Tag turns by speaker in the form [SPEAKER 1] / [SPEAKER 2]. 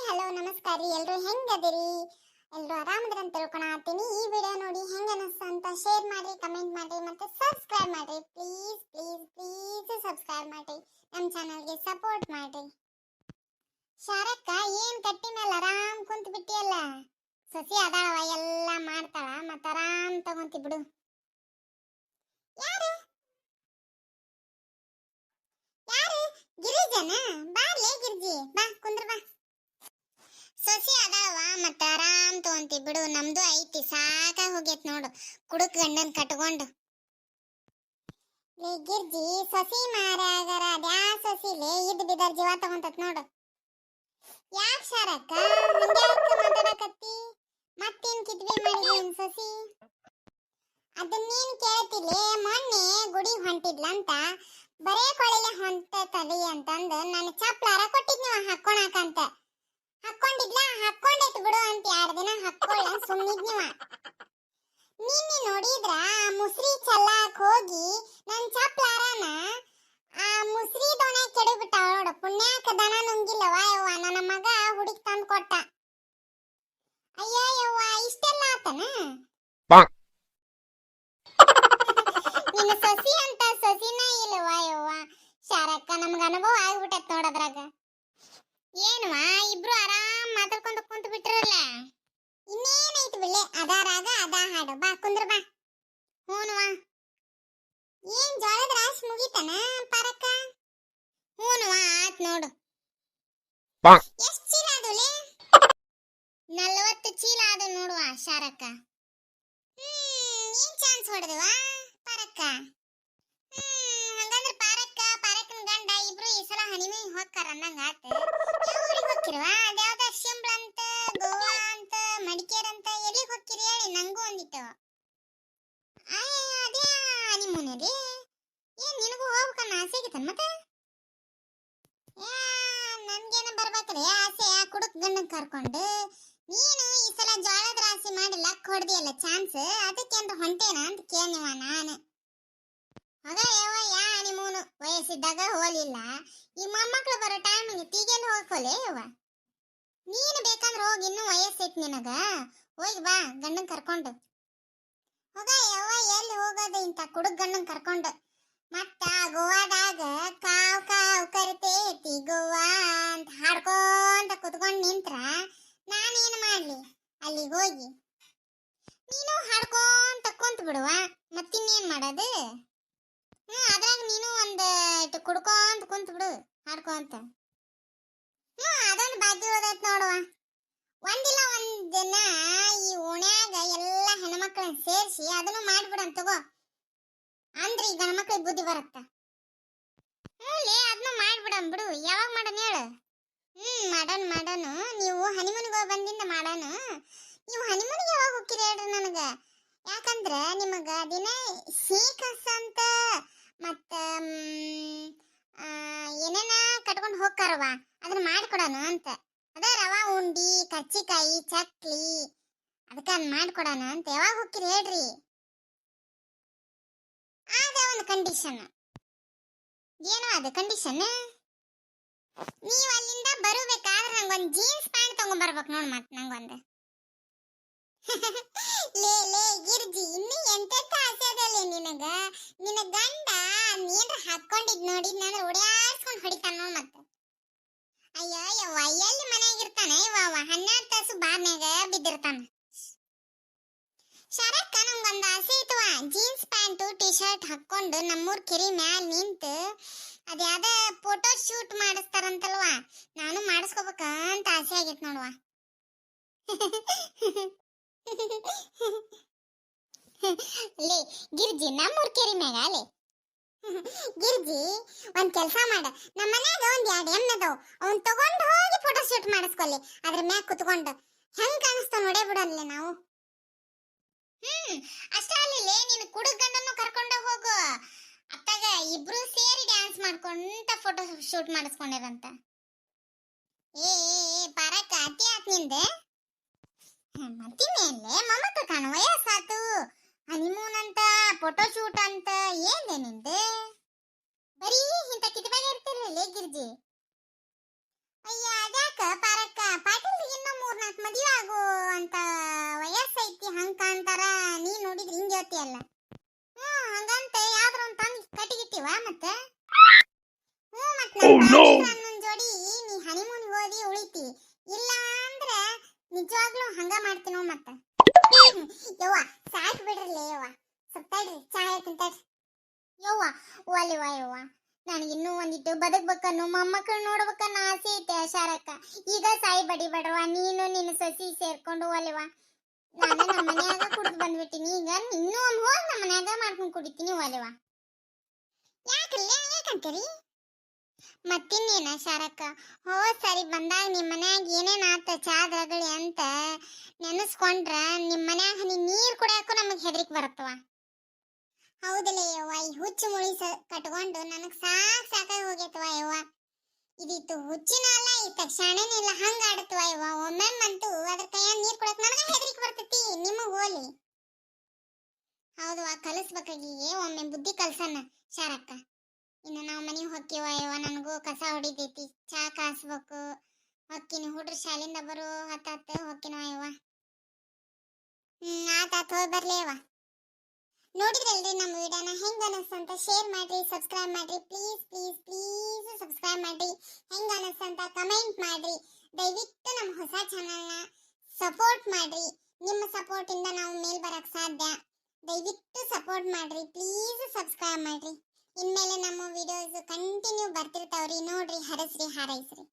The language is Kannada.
[SPEAKER 1] ಹಲೋ ನಮಸ್ಕಾರ ರೀ. ಎಲ್ರು ಹೆಂಗದಿರಿ? ಎಲ್ರು ಆರಾಮದ್ರ ಅಂತ ತಿಳ್ಕೊಳತೀನಿ. ಈ ವಿಡಿಯೋ ನೋಡಿ ಹೆಂಗ ಅನಿಸ್ತ ಅಂತ ಶೇರ್ ಮಾಡ್ರಿ, ಕಮೆಂಟ್ ಮಾಡ್ರಿ, ಮತ್ತೆ ಸಬ್ಸ್ಕ್ರೈಬ್ ಮಾಡ್ರಿ. ಪ್ಲೀಸ್ ಪ್ಲೀಸ್ ಪ್ಲೀಸ್ ಸಬ್ಸ್ಕ್ರೈಬ್ ಮಾಡ್ರಿ, ನಮ್ಮ ಚಾನಲ್ಗೆ ಸಪೋರ್ಟ್ ಮಾಡ್ರಿ. ಶಾರಕ್ಕ ಏನ್ ಕಟ್ಟಿ ಮೇಲೆ ಆರಾಮ್ ಕುಂತ ಬಿಟ್ಟಿಯಲ್ಲ. ಸಸಿ ಅದಾಳವ, ಎಲ್ಲ ಮಾಡ್ತಾಳ, ಮತ್ತ ಆರಾಮ್ ತಗೊಂತಿ ಬಿಡು. ಯಾರು ಯಾರು ಗಿರಿಜನ? ಬಾರ್ಲೆ ಗಿರ್ಜಿ, ಬಾ ಕುಂದ್ರ ಬಾ. ಸಸಿ ಅದಾವ, ಮತ್ತ ಆರಾಮ್ ತಗೊಂತಿ ಬಿಡು. ನಮ್ದು ಐತಿ, ಸಾಕಾಗಿ ಹೋಗೈತ್ ನೋಡು ಕುಡುಕ್ ಗಂಡನ್ ಕಟ್ಕೊಂಡು. ಲೇ ಗಿರ್ಜಿ, ಸಸಿ ಮಾರಾಗರ ಅದ್ಯಾ ಸಸಿಲೆ ಇದ್ ಬಿದರ್ ಜೀವ ತಗೊಂತತ್ ನೋಡು. ಯಾಕೆ ಶಾರಕ್ಕ ಹಂಗ್ಯಾಕ ಮಾತಾಡಕತ್ತಿ? ಮತ್ತೇನ್ ಕಿತ್ವಿ ಮಾಡಿದ್ಲೇನ್ ಸಸಿ? ಅದನ್ನೇನ್ ಕೇಳ್ತಿಲೆ? ಮೊನ್ನೆ ಗುಡಿ ಹೊಂಟಿದ್ಲಂತ, ಬರೇ ಕೊಳಿಲೆ ಹೊಂಟತಲಿ ಅಂತಂದು ನಾನು ಚಪ್ಲಾರ ಕೊಟ್ಟಿದ್ನಿವ ಹಾಕೋಣಕಂತ. ಹಾಕೊಂಡಿದ್ಲ, ಹಾಕೊಂಡೈತ್ ಬಿಡು ಅಂತ 2 ದಿನ ಹಾಕೊಳ್ಳ ಸುಮ್ನಿದ್ನಿವ. ನಿನ್ನೆ ನೋಡಿದ್ರ ಮುಸ್ರಿ ಚಲ್ಲಾಕ್ ಹೋಗಿ ನನ್ ಚಪ್ಲಾರನ ಆ ಮುಸ್ರಿ ದೊಣೆ ಕೆಡಬಿಟ್ಟಾಳ ನೋಡು. ಪುಣ್ಯಾಕ ದನ ನುಂಗಿಲ್ಲವ ಯವ್ವ, ನನ್ನ ಮಗ ಹುಡುಕ್ ತಂದು ಕೊಟ್ಟ. ಅಯ್ಯೋ ಯವ್ವ, ಇಷ್ಟೆಲ್ಲ ಆತನ? ನಿನ್ನ ಸಸಿ ಅಂತ ಸಸಿನ ಇಲ್ಲವ ಯವ್ವ. ಶಾರಕ್ಕ, ನಮ್ಗ ಅನುಭವ ಆಗ್ಬಿಟ್ಟೈತ್ ನೋಡದ್ರಾಗ. ಏನ್ವಾ ಇಬ್ರು ಆರಾಮ್ ಮಾತಾಡ್ಕೊಂತ ಕುಂತ ಬಿಟ್ರಲ್ಲ. ಇನ್ನೇನೈತಿ ಬಿಳ್ಳೆ, ಅದಾರಾಗ ಅದಾ ಹಾಡು. ಬಾ ಕುಂದ್ರ ಬಾ. ಹೂನ್ವಾ. ಏನ್ ಜೋಳದ ರಾಶಿ ಮುಗಿತನ ಪಾರಕ್ಕ? ಹೂನ್ವಾ, ಆತ್ ನೋಡು. ಎಷ್ಟ್ ಚೀಲ ಆದುಲೆ? 40 ಚೀಲ ಆದು ನೋಡುವ ಶಾರಕ್ಕ. ಏನ್ ಚಾನ್ಸ್ ಹೊಡೆದವಾ ಪಾರಕ್ಕ? ಹಂಗಂದ್ರ ಪಾರಕ್ಕನ ಗಂಡ ಇಬ್ರು ಈ ಸಲ ಹನಿಮೂನಿಗೆ ಹೋಗ್ತಾರ ಅನ್ನಂಗ ಆತ. ಯಾವ ಊರಿಗೆ ಹೋಗ್ತಿರವಾ? ಅದ್ಯಾವ್ದ ಶಿಂಬ್ಳ ಅಂತ, ಗೋವಾ ಅಂತ, ಮಡಿಕೇರಿ ಅಂತ, ಎಲ್ಲಿಗೆ ಹೋಗ್ತಿರಿ ಹೇಳಿ ನಂಗೂ ಒಂದಿತ್ತು. ಅದೇ ಹನಿಮೂನ್ ರೀ. ಏನ್ ನಿನಗೂ ಹೋಗ್ಬೇಕನ್ನ ಆಸೆ ಆಗಿತ್ತನ್ ಮತ್ತೆ? ನನ್ಗೇನ ಬರ್ಬೇಕ್ರಿ ಆಸೆ, ಕುಡುಕ್ ಗಂಡನ್ ಕರ್ಕೊಂಡು. ನೀನು ಈ ಸಲ ಜೋಳದ ರಾಶಿ ಮಾಡಿ ಲಕ್ ಹೊಡೆದಿಯಲ್ಲ ಚಾನ್ಸ್, ಅದಕ್ಕೇಂದ್ರ ಹೊಂಟೇನ ಅಂತ ಕೇಳಿವ ನಾನು. ಆಗ ಯಾವ ಹನಿಮೂನು ವಯಸ್ಸಿದ್ದಾಗ ಹೋಲಿಲ್ಲ, ಈ ಮೊಮ್ಮಕ್ಳು ಬರೋ ಟೈಮಿಗೆ ತೀಗೆಲ್ಲ ಹೋಗ್ಕೊಲೆ ಯವ್ವ. ನೀನು ಬೇಕಂದ್ರೆ ಹೋಗಿ, ಇನ್ನೂ ವಯಸ್ಸೈತಿ ನಿನಗ. ಹೋಗಿ ಬಾ ಗಂಡನ್ ಕರ್ಕೊಂಡು. ಹೋಗ ಯವ್ವ, ಎಲ್ಲಿ ಹೋಗೋದು ಇಂತ ಕುಡುಕ್ ಗಂಡನ್ ಕರ್ಕೊಂಡು. ಮತ್ತ ಗೋವಾದಾಗ ಕಾವ್ ಕಾವ್ ಕರಿತೇತಿ ಗೋವಾ ಅಂತ ಹಾಡ್ಕೊಂತ ಕುತ್ಕೊಂಡ್ ನಿಂತ್ರ ನಾನೇನ್ ಮಾಡ್ಲಿ ಅಲ್ಲಿಗೆ ಹೋಗಿ? ನೀನು ಹಾಡ್ಕೊಂತ ಕುಂತ ಬಿಡುವ, ಮತ್ತಿನ್ನೇನ್ ಮಾಡೋದು? ಅದ್ರಾಗ ನೀನು ಒಂದ್ ಕುಡ್ಕೊಂತ ಕುಂತ ಬಿಡು ಹಾಡ್ಕೊಂತ. ಅದೊಂದು ಬಾಕಿ ಉಳ್ದೈತ್ ನೋಡುವ. ಒಂದಿಲ್ಲ ಒಂದ್ ದಿನ ಈ ಓಣ್ಯಾಗ ಎಲ್ಲಾ ಹೆಣ್ಮಕ್ಳನ್ನ ಸೇರಿಸಿ ಅದನ್ನು ಮಾಡ್ಬಿಡಂತ ತಗೋ. ಅಂದ್ರೆ ಈ ಗಂಡ್ಮಕ್ಳಿಗೆ ಬುದ್ಧಿ ಬರತ್ತ. ಅದನ್ನು ಮಾಡ್ಬಿಡಂ ಬಿಡು. ಯಾವಾಗ ಮಾಡೋಣ ಹೇಳು? ಮಾಡೋಣ. ನೀವು ಹನಿಮೂನಿಗೆ ಬಂದಿಂದ ಮಾಡೋಣ. ನೀವು ಹನಿಮೂನಿಗೆ ಯಾವಾಗ ಹೋಗ್ತೀರಿ ಹೇಳ್ರಿ ನನಗ? ಯಾಕಂದ್ರ ನಿಮಗ ದಿನ ಸೀಕಸ್ ಅಂತ ಮತ್ತ ಏನೇನ ಕಟ್ಕೊಂಡು ಹೋಗ್ತಾರವ, ಅದನ್ನ ಮಾಡ್ಕೊಡೋಣ ಅಂತ. ಅದ ರವಾ ಉಂಡಿ, ಕರ್ಚಿಕಾಯಿ, ಚಕ್ಲಿ, ಅದಕ್ಕ ಮಾಡ್ಕೊಡೋಣ ಅಂತ. ಯಾವಾಗ ಹೋಗ್ತೀರಿ ಹೇಳ್ರಿ? ಆದ ಒಂದು ಕಂಡೀಷನ್. ಏನೋ ಅದು ಕಂಡೀಷನ್? ನೀವು ಅಲ್ಲಿಂದ ಬರಬೇಕಾದ್ರೆ ನಂಗೊಂದು ಜೀನ್ಸ್ ಪ್ಯಾಂಟ್ ತಗೊಂಡ್ಬರ್ಬೇಕು ನೋಡ್. ಮತ್ ನಂಗೊಂದು ಲೇ ಗಿರ್ಜಿ, ಇನ್ನು ಎಂತೆಂತ ಆಸೆ ಅದಲ್ಲೇ ನಿನಗ. ನಿನ್ನ ಗಂಡ ಏನ್ರ ಹಾಕೊಂಡಿದ್ ನೋಡಿದ್ನಂದ್ರೆ ಓಡಾಡ್ಸ್ಕೊಂಡು ಹೊಡಿತಾನ ನೋಡ್. ಮತ್ತೆ ಅಯ್ಯೋ ಯವ್ವ, ಎಲ್ಲಿ ಮನೆಯಾಗಿರ್ತಾನೆ ಇವ? 12 ತಾಸು ಬಾರ್ನ್ಯಾಗ ಬಿದ್ದಿರ್ತಾನ. ಶಾರಕ್ಕ, ನಮ್ಗೊಂದು ಆಸೆ ಐತವ. ಜೀನ್ಸ್ ಪ್ಯಾಂಟ್ ಟಿ ಶರ್ಟ್ ಹಾಕೊಂಡು ನಮ್ಮೂರ್ ಕೆರಿ ಮ್ಯಾಲ ನಿಂತು ಅದ್ಯಾದ ಫೋಟೋ ಶೂಟ್ ಮಾಡಿಸ್ತಾರಂತಲ್ವಾ, ನಾನು ಮಾಡಿಸ್ಕೋಬೇಕಂತ ಆಸೆ ಆಗೈತ್ ನೋಡುವ. ಲೇ ಗಿರ್ಜಿ, ನಮ್ಮೂರ್ ಕೆರಿ ಮ್ಯಾಗ ಅಲೆ ಗಿರ್ಜಿ ಒಂದ್ ಕೆಲ್ಸ ಮಾಡ. ನಮ್ಮ ಮನ್ಯಾಗ ಒಂದ್ 2 ಎಮ್ಮೆ ಅದಾವ, ಅವನ್ ತಗೊಂಡ್ ಹೋಗಿ ಫೋಟೋ ಶೂಟ್ ಮಾಡಿಸ್ಕೊಲ್ಲಿ. ಅದ್ರ ಮ್ಯಾಗ ಕುತ್ಕೊಂಡು ಹೆಂಗ್ ಕಾಣಿಸ್ತಾವ ನೋಡೇ ಬಿಡಲ್ಲ ನಾವು. ಅಷ್ಟ ಅಲ್ಲೇ ನೀನು ಕುಡುಕ್ ಗಂಡನ್ನು ಕರ್ಕೊಂಡ ಹೋಗು. ಅತ್ತಾಗ ಇಬ್ರು ಸೇರಿ ಡ್ಯಾನ್ಸ್ ಮಾಡ್ಕೊಂತ ಫೋಟೋ ಶೂಟ್ ಮಾಡಿಸ್ಕೊಂಡಿರಂತ. ಏ ಪಾರಕ್ಕ, ಅತಿ ಆತ್ ನಿಂದೆ. ಮತ್ತಿನ್ನೇನ್ಲೆ ಮಮ್ಮಕ್ಕ ಕಾಣು, ವಯಸ್ಸಾತು, ಹನಿಮೂನ್ ಅಂತ, ಫೋಟೋ ಶೂಟ್ ಅಂತ, ಏನ್ದೆ ನಿಂದೆ? ಬರೀ ಇಂತ ಕಿತ್ಬಾಗ ಇರ್ತಿರ್ಲಿಲ್ಲ ಗಿರ್ಜಿ. ಅಯ್ಯ ಅದ್ಯಾಕ ಪಾರಕ್ಕ, ಪಾಠ ಅಲ್ಲ. ಹಂಗಂತ ಯಾವ್ದ್ರ ಒಂದ್ ತಂದ್ ಕಟ್ಟಿಗಿಟ್ಟಿವ ಮತ್ತೆ. ಮತ್ ನನ್ನ ಜೋಡಿ ನೀ ಹನಿಮೂನ್ ಹೋದಿ ಉಳಿತಿ, ಇಲ್ಲ ಅಂದ್ರ ನಿಜವಾಗ್ಲೂ ಹಂಗ ಮಾಡ್ತೀನೋ ಮತ್ತ. ಯವ್ವ ಸಾಕ್ ಬಿಡ್ರಲ್ಲ ಯವ್ವ, ಸತ್ತಾಡ್ರಿ ಚಾ ಹೇಳ್ತಿಂತಾಡ್ರಿ. ಯವ್ವ ಒಲಿವ ಯವ್ವ, ನನಗಿನ್ನೂ ಒಂದಿಟ್ಟು ಬದುಕ್ಬೇಕನ್ನು ಮೊಮ್ಮಕ್ಕಳು ನೋಡ್ಬೇಕನ್ನ ಆಸೆ ಐತೆ ಶಾರಕ್ಕ. ಈಗ ಸಾಯಿ ಬಡಿಬೇಡ್ರವ, ನೀನು ನಿನ್ನ ಸೊಸಿ ಸೇರ್ಕೊಂಡು ಒಲಿವ. ನಾನು ನಮ್ಮ ಮನ್ಯಾಗ ಕುಡ್ದು ಬಂದ್ಬಿಟ್ಟಿನಿ, ಈಗ ಇನ್ನೂ ಒಂದ್ ಹೋಗಿ ನಮ್ಮ ಮನ್ಯಾಗ ಮಾಡ್ಕೊಂಡು ಕುಡಿತೀನಿ ಒಲಿವ. ಯಾಕಂತೀರಿ? ಮತ್ತಿನ್ನೇನ ಶಾರಕ್ಕ, ಸರಿ ಬಂದಾಗ ನಿಮ್ಮ ಮನ್ಯಾಗ ಏನೇನ್ ಆತ ಚಾದ್ರಗಳಿ ಅಂತ ನೆನಸ್ಕೊಂಡ್ರ ನಿಮ್ಮ ಮನ್ಯಾಗ ನೀರ್ ಕುಡಿಯಾಕು ನಮಗ್ ಹೆದರಿಕೆ ಬರುತ್ತವ. ಹೌದಲ್ಲ ಯವ್ವ, ಈ ಹುಚ್ಚು ಮುಳಿ ಕಟ್ಕೊಂಡು ನನಗ್ ಸಾಕಾಗಿ ಹೋಗೈತವ ಯವ್ವ. ಇದಿತ್ತು ಹುಚ್ಚಿನ ಅಲ್ಲ, ಇತ್ತ ಕ್ಷಣನಿಲ್ಲ, ಹಂಗ ಆಡತ್ವ ಯವ್ವ. ಒಮ್ಮೆಮ್ಮಂತೂ ಅದ್ರ ಕೈಯ ನೀರ್ ಕುಡಿಯಕ್ ನನಗ ಹೆದರಿಕೆ ಬರ್ತೈತಿ, ನಿಮಗ್ ಹೋಲಿ. ಹೌದವಾ, ಕಲಿಸ್ಬೇಕಾಗಿಯೇ ಒಮ್ಮೆ ಬುದ್ಧಿ ಕಲ್ಸನ್ನ ಶಾರಕ್ಕ. ಇನ್ನು ನಾವು ಮನೆಗೆ ಹೊಕ್ಕಿವ ಯವ್ವ, ನನಗೂ ಕಸ ಹೊಡಿತೈತಿ, ಚಾ ಕಾಸ್ಬೇಕು, ಹೊಕ್ಕಿನಿ. ಹುಡ್ರು ಶಾಲಿಂದ ಬರೋ ಹತ್ತಾತ ಹೊಕ್ಕಿನವ ಯವ್ವ. ಆತಾತ ಹೋಗಿ ಬರ್ಲಿ ಯವ್ವ. ನೋಡಿದ್ರಲ್ರಿ ನಮ್ಮ ವಿಡಿಯೋನ, ಹೆಂಗ ಅನಸ್ತಂತ ಶೇರ್ ಮಾಡ್ರಿ, ಸಬ್ಸ್ಕ್ರೈಬ್ ಮಾಡ್ರಿ, ಪ್ಲೀಸ್ ಪ್ಲೀಸ್ ಪ್ಲೀಸ್ ಸಬ್ಸ್ಕ್ರೈಬ್ ಮಾಡ್ರಿ. ಹೆಂಗ ಅನಸ್ತಂತ ಕಮೆಂಟ್ ಮಾಡ್ರಿ. ದಯವಿಟ್ಟು ನಮ್ಮ ಹೊಸ ಚಾನಲ್ನ ಸಪೋರ್ಟ್ ಮಾಡ್ರಿ. ನಿಮ್ಮ ಸಪೋರ್ಟ್ ಇಂದ ನಾವು ಮೇಲ್ ಬರಕ್ ಸಾಧ್ಯ. ದಯವಿಟ್ಟು ಸಪೋರ್ಟ್ ಮಾಡ್ರಿ, ಪ್ಲೀಸ್ ಸಬ್ಸ್ಕ್ರೈಬ್ ಮಾಡ್ರಿ. ಇನ್ಮೇಲೆ ನಮ್ಮ ವಿಡಿಯೋಸ್ ಕಂಟಿನ್ಯೂ ಬರ್ತಿರ್ತಾವ್ರಿ, ನೋಡ್ರಿ, ಹರಸ್ರಿ, ಹಾರೈಸ್ರಿ.